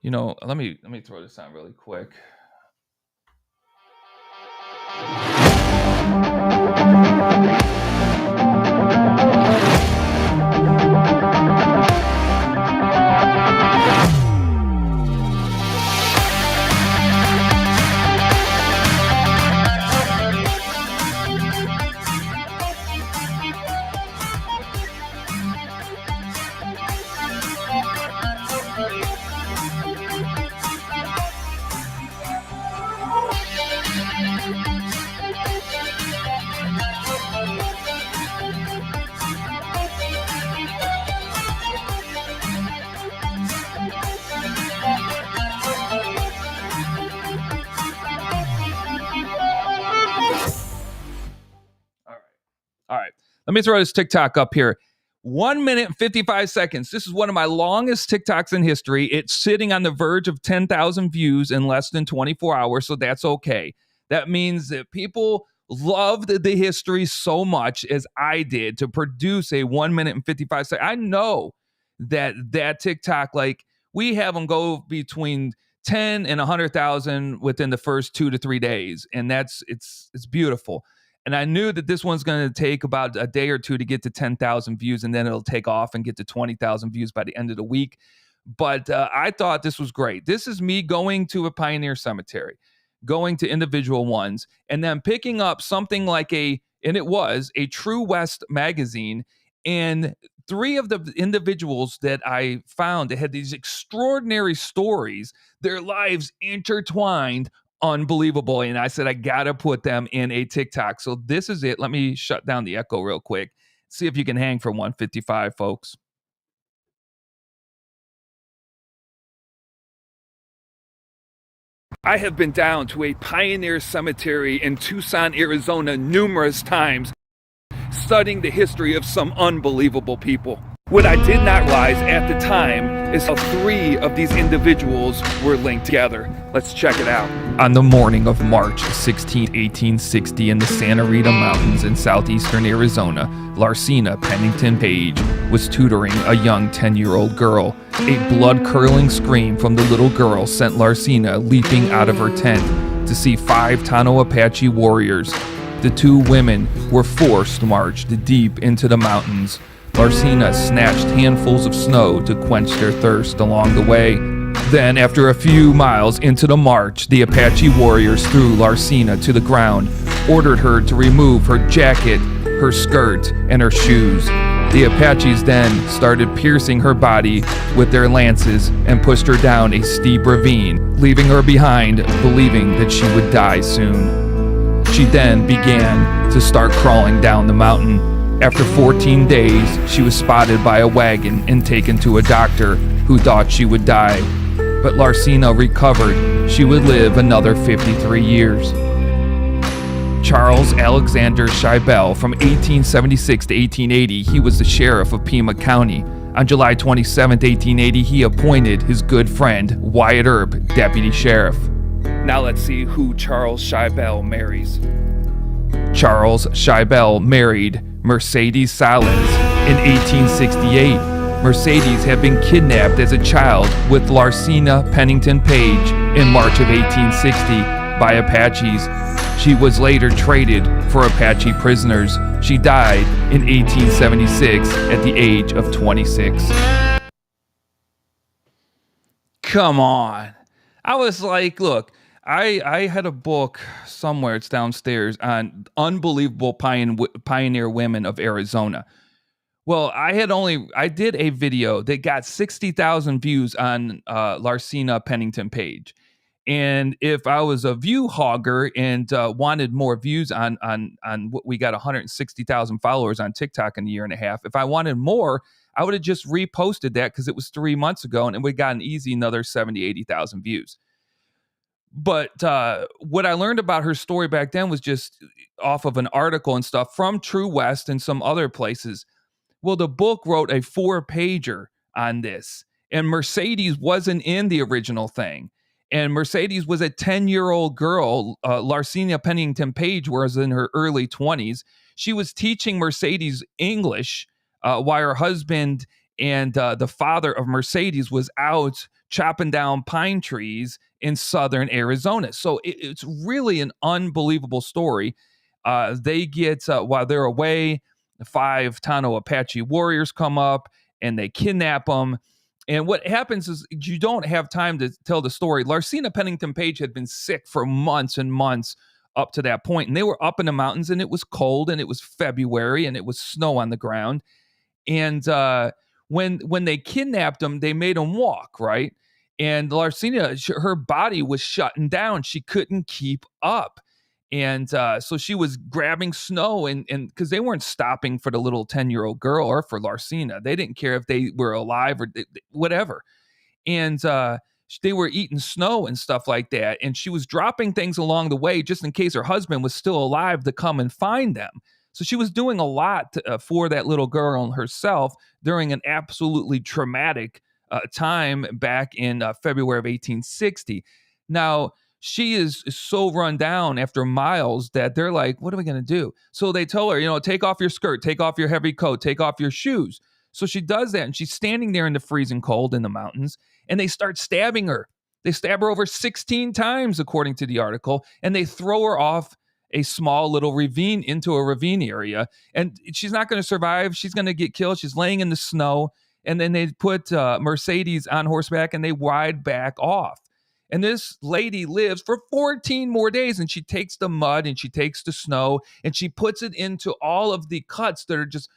Let me throw this on really quick. Let me throw this TikTok up here. 1 minute and 55 seconds. This is one of my longest TikToks in history. It's sitting on the verge of 10,000 views in less than 24 hours, so that's okay. That means that people loved the history so much as I did to produce a 1 minute and 55 seconds. I know that TikTok, like, we have them go between 10 and 100,000 within the first 2 to 3 days, and it's beautiful. And I knew that this one's going to take about a day or two to get to 10,000 views, and then it'll take off and get to 20,000 views by the end of the week. But I thought this was great. This is me going to a pioneer cemetery, going to individual ones, and then picking up something like and it was a True West magazine. And three of the individuals that I found that had these extraordinary stories, their lives intertwined, unbelievable. And I said, I gotta put them in a TikTok. So this is it. Let me shut down the echo real quick. See if you can hang for 155, folks. I have been down to a pioneer cemetery in Tucson, Arizona numerous times, studying the history of some unbelievable people. What I did not realize at the time is how three of these individuals were linked together. Let's check it out. On the morning of March 16, 1860, in the Santa Rita Mountains in southeastern Arizona, Larsina Pennington Page was tutoring a young 10-year-old girl. A blood-curdling scream from the little girl sent Larsina leaping out of her tent to see 5 Tano Apache warriors. The two women were forced to march deep into the mountains. Larsina snatched handfuls of snow to quench their thirst along the way. Then, after a few miles into the march, the Apache warriors threw Larsina to the ground, ordered her to remove her jacket, her skirt, and her shoes. The Apaches then started piercing her body with their lances and pushed her down a steep ravine, leaving her behind, believing that she would die soon. She then began to start crawling down the mountain. After 14 days, she was spotted by a wagon and taken to a doctor who thought she would die. But Larsina recovered. She would live another 53 years. Charles Alexander Scheibel, from 1876 to 1880, he was the sheriff of Pima County. On July 27, 1880, he appointed his good friend, Wyatt Earp, deputy sheriff. Now let's see who Charles Scheibel marries. Charles Scheibel married Mercedes Salins in 1868. Mercedes had been kidnapped as a child with Larsina Pennington Page in March of 1860 by Apaches. She was later traded for Apache prisoners. She died in 1876 at the age of 26. Come on. I was like, look, I had a book somewhere, it's downstairs, on unbelievable pioneer women of Arizona. Well, I did a video that got 60,000 views on Larsina Pennington Page. And if I was a view hogger and wanted more views on what we got 160,000 followers on TikTok in a year and a half, if I wanted more, I would have just reposted that because it was 3 months ago and we got an easy another 70, 80,000 views. But what I learned about her story back then was just off of an article and stuff from True West and some other places. Well, the book wrote a 4-pager on this, and Mercedes wasn't in the original thing. And Mercedes was a 10-year-old girl. Larsina Pennington Page was in her early 20s. She was teaching Mercedes English while her husband and the father of Mercedes was out chopping down pine trees in southern Arizona. So it's really an unbelievable story. They get, while they're away, 5 Tano Apache warriors come up and they kidnap them. And what happens is you don't have time to tell the story. Larsina Pennington Page had been sick for months and months up to that point. And they were up in the mountains and it was cold and it was February and it was snow on the ground. And when they kidnapped them, they made them walk, right? And Larsina, her body was shutting down. She couldn't keep up. And so she was grabbing snow and because they weren't stopping for the little 10-year-old girl or for Larsina. They didn't care if they were alive or whatever. And they were eating snow and stuff like that. And she was dropping things along the way just in case her husband was still alive to come and find them. So she was doing a lot for that little girl herself during an absolutely traumatic time back in February of 1860. Now, she is so run down after miles that they're like, what are we going to do? So they tell her, take off your skirt, take off your heavy coat, take off your shoes. So she does that, and she's standing there in the freezing cold in the mountains, and they start stabbing her. They stab her over 16 times, according to the article, and they throw her off a small little ravine into a ravine area. And she's not going to survive. She's going to get killed. She's laying in the snow. And then they put Mercedes on horseback and they ride back off. And this lady lives for 14 more days, and she takes the mud and she takes the snow and she puts it into all of the cuts that are just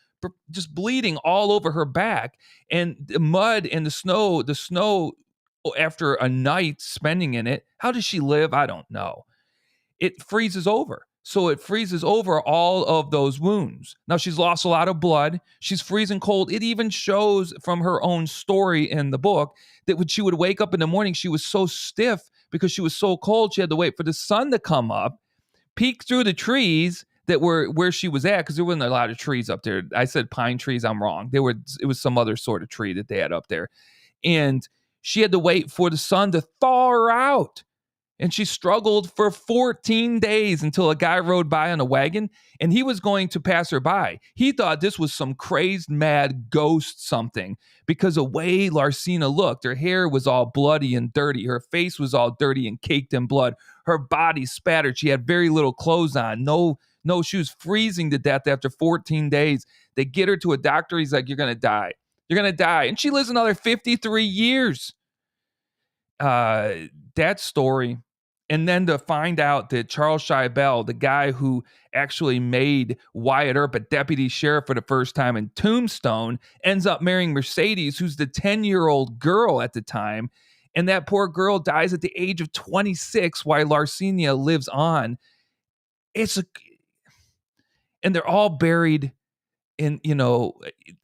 bleeding all over her back. And the mud and the snow after a night spending in it, how does she live? I don't know. It freezes over. So it freezes over all of those wounds. Now, she's lost a lot of blood. She's freezing cold. It even shows from her own story in the book that when she would wake up in the morning, she was so stiff because she was so cold. She had to wait for the sun to come up, peek through the trees that were where she was at, because there wasn't a lot of trees up there. I said pine trees. I'm wrong. It was some other sort of tree that they had up there. And she had to wait for the sun to thaw her out. And she struggled for 14 days until a guy rode by on a wagon, and he was going to pass her by. He thought this was some crazed, mad ghost something, because the way Larsina looked, her hair was all bloody and dirty. Her face was all dirty and caked in blood. Her body spattered. She had very little clothes on, no shoes, freezing to death after 14 days. They get her to a doctor. He's like, you're going to die. You're going to die. And she lives another 53 years. That story. And then to find out that Charles Scheibel, the guy who actually made Wyatt Earp a deputy sheriff for the first time in Tombstone, ends up marrying Mercedes, who's the 10-year-old girl at the time. And that poor girl dies at the age of 26 while Larcenia lives on. And they're all buried in,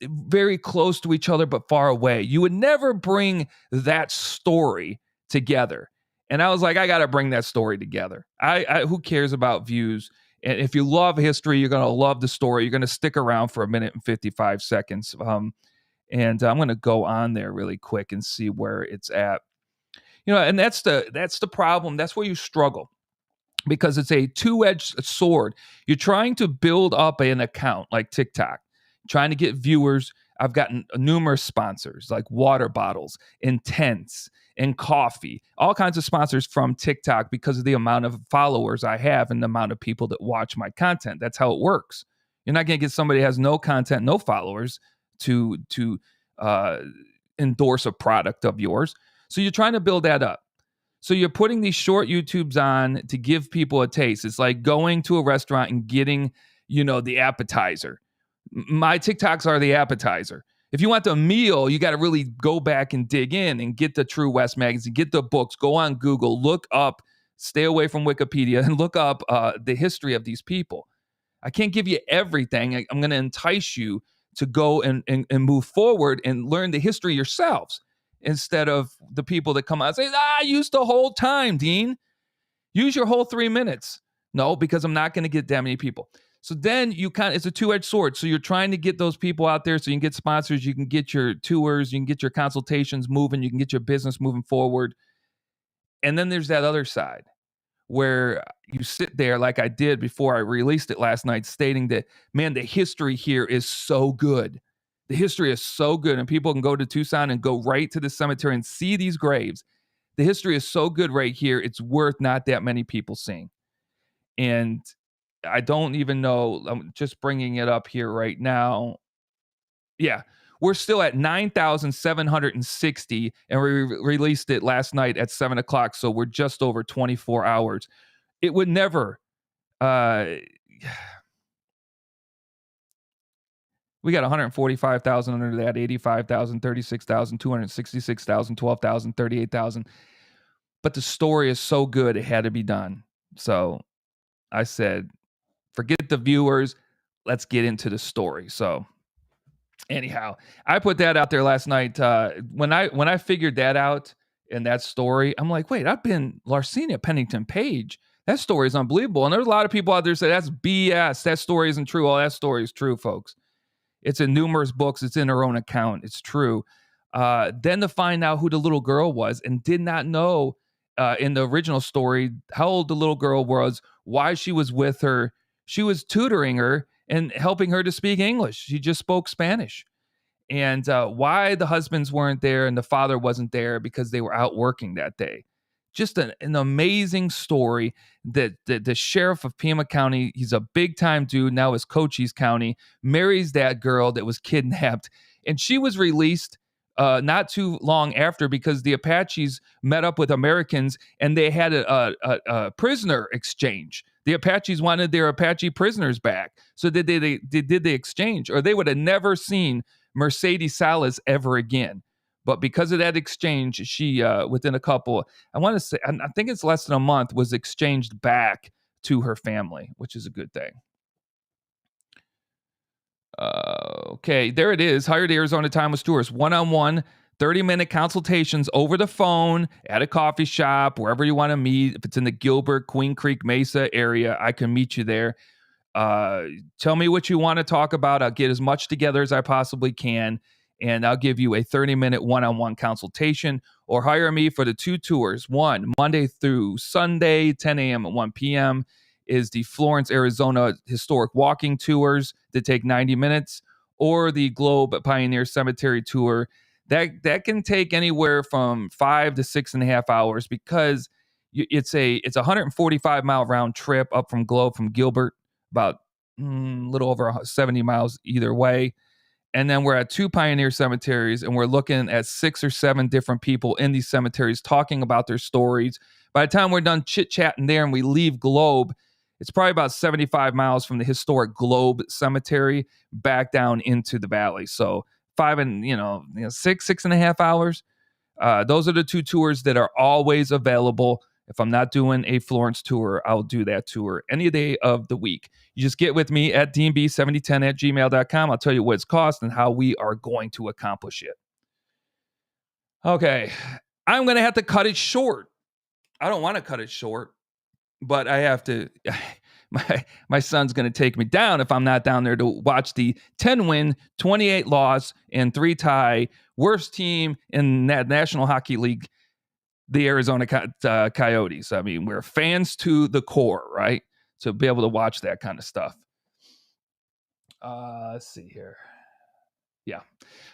very close to each other, but far away. You would never bring that story together. And I was like, I got to bring that story together. Who cares about views? And if you love history, you're going to love the story. You're going to stick around for 1 minute and 55 seconds. And I'm going to go on there really quick and see where it's at. And that's the problem. That's where you struggle, because it's a two-edged sword. You're trying to build up an account like TikTok, trying to get viewers. I've gotten numerous sponsors like water bottles and tents and coffee, all kinds of sponsors from TikTok because of the amount of followers I have and the amount of people that watch my content. That's how it works. You're not going to get somebody who has no content, no followers to endorse a product of yours. So you're trying to build that up. So you're putting these short YouTubes on to give people a taste. It's like going to a restaurant and getting, the appetizer. My TikToks are the appetizer. If you want the meal, you got to really go back and dig in and get the True West magazine, get the books, go on Google, look up, stay away from Wikipedia, and look up the history of these people. I can't give you everything. I'm going to entice you to go and move forward and learn the history yourselves instead of the people that come out and say, use the whole time, Dean. Use your whole 3 minutes. No, because I'm not going to get that many people. So then it's a two-edged sword. So you're trying to get those people out there so you can get sponsors, you can get your tours, you can get your consultations moving, you can get your business moving forward. And then there's that other side where you sit there like I did before I released it last night, stating that, man, the history here is so good. The history is so good. And people can go to Tucson and go right to the cemetery and see these graves. The history is so good right here. It's worth not that many people seeing. And I don't even know. I'm just bringing it up here right now. Yeah, we're still at 9,760, and we released it last night at 7 o'clock. So we're just over 24 hours. It would never. We got 145,000 under that, 85,000, 36,000, 266,000, 12,000, 38,000. But the story is so good, it had to be done. So I said, forget the viewers. Let's get into the story. So anyhow, I put that out there last night. When I figured that out in that story, I'm like, wait, I've been Larcenia Pennington Page. That story is unbelievable. And there's a lot of people out there say that's BS. That story isn't true. Oh, that story is true, folks. It's in numerous books. It's in her own account. It's true. Then to find out who the little girl was and did not know in the original story how old the little girl was, why she was with her. She was tutoring her and helping her to speak English. She just spoke Spanish. And why the husbands weren't there and the father wasn't there because they were out working that day. Just an amazing story that the sheriff of Pima County, he's a big time dude, now is Cochise County, marries that girl that was kidnapped. And she was released not too long after because the Apaches met up with Americans and they had a prisoner exchange. The Apaches wanted their Apache prisoners back. So did they exchange, or they would have never seen Mercedes Salas ever again. But because of that exchange, she, within a couple, I want to say, I think it's less than a month, was exchanged back to her family, which is a good thing. Okay, there it is. Hired Arizona Time with Tours. One-on-one, 30-minute consultations over the phone, at a coffee shop, wherever you want to meet. If it's in the Gilbert, Queen Creek, Mesa area, I can meet you there. Tell me what you want to talk about. I'll get as much together as I possibly can, and I'll give you a 30-minute one-on-one consultation, or hire me for the 2 tours. One, Monday through Sunday, 10 a.m. and 1 p.m. is the Florence, Arizona Historic Walking Tours that take 90 minutes, or the Globe Pioneer Cemetery Tour. That can take anywhere from 5 to 6.5 hours because it's a 145-mile round trip up from Globe from Gilbert, about a little over 70 miles either way. And then we're at 2 pioneer cemeteries, and we're looking at 6 or 7 different people in these cemeteries talking about their stories. By the time we're done chit-chatting there and we leave Globe, it's probably about 75 miles from the historic Globe Cemetery back down into the valley. So 6.5 hours. Those are the 2 tours that are always available. If I'm not doing a Florence tour, I'll do that tour any day of the week. You just get with me at dnb7010@gmail.com. I'll tell you what it's cost and how we are going to accomplish it. Okay, I'm going to have to cut it short. I don't want to cut it short, but I have to. My son's going to take me down if I'm not down there to watch the 10-win, 28-loss, and 3-tie worst team in that National Hockey League, the Arizona Coyotes. I mean, we're fans to the core, right? To be able to watch that kind of stuff. Let's see here. Yeah.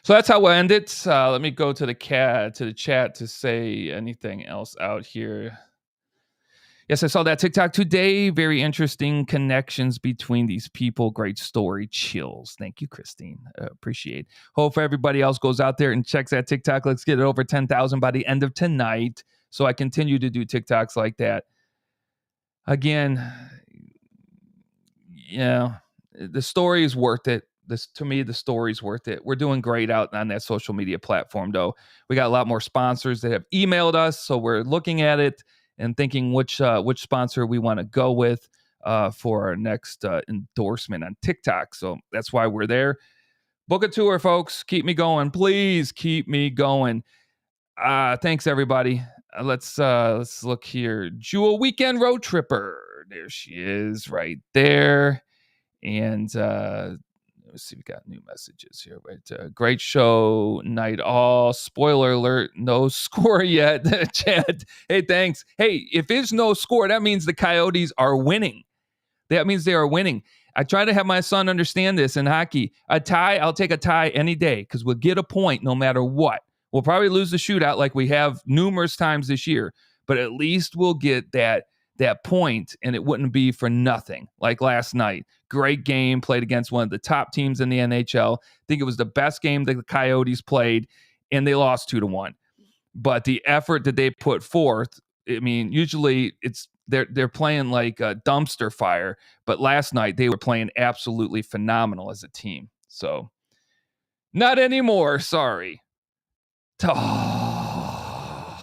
So that's how we'll end it. Let me go to the chat to say anything else out here. Yes, I saw that TikTok today. Very interesting connections between these people. Great story. Chills. Thank you, Christine. Appreciate. Hope everybody else goes out there and checks that TikTok. Let's get it over 10,000 by the end of tonight. So I continue to do TikToks like that. Again, the story is worth it. To me, the story's worth it. We're doing great out on that social media platform, though. We got a lot more sponsors that have emailed us, so we're looking at it and thinking which sponsor we want to go with for our next endorsement on TikTok. So that's why we're there. Book a tour, folks. Keep me going. Please keep me going. Thanks, everybody. Let's look here. Jewel Weekend Road Tripper. There she is right there. And let's see, we got new messages here. Right, great show, night all. Spoiler alert, no score yet. Chad, hey, thanks. Hey, if there's no score, that means the Coyotes are winning. That means they are winning. I try to have my son understand this in hockey. A tie, I'll take a tie any day because we'll get a point no matter what. We'll probably lose the shootout like we have numerous times this year, but at least we'll get that point, and it wouldn't be for nothing. Like last night, great game, played against one of the top teams in the NHL. I think it was the best game that the Coyotes played, and they lost 2-1. But the effort that they put forth, I mean, usually they're playing like a dumpster fire, but last night they were playing absolutely phenomenal as a team. So not anymore, sorry. Oh.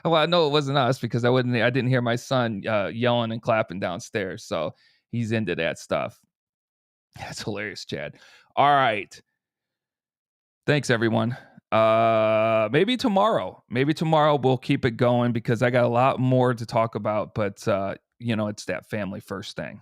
Well, I know it wasn't us because I didn't hear my son yelling and clapping downstairs. So he's into that stuff. That's hilarious, Chad. All right. Thanks, everyone. Maybe tomorrow. Maybe tomorrow we'll keep it going because I got a lot more to talk about, but it's that family first thing.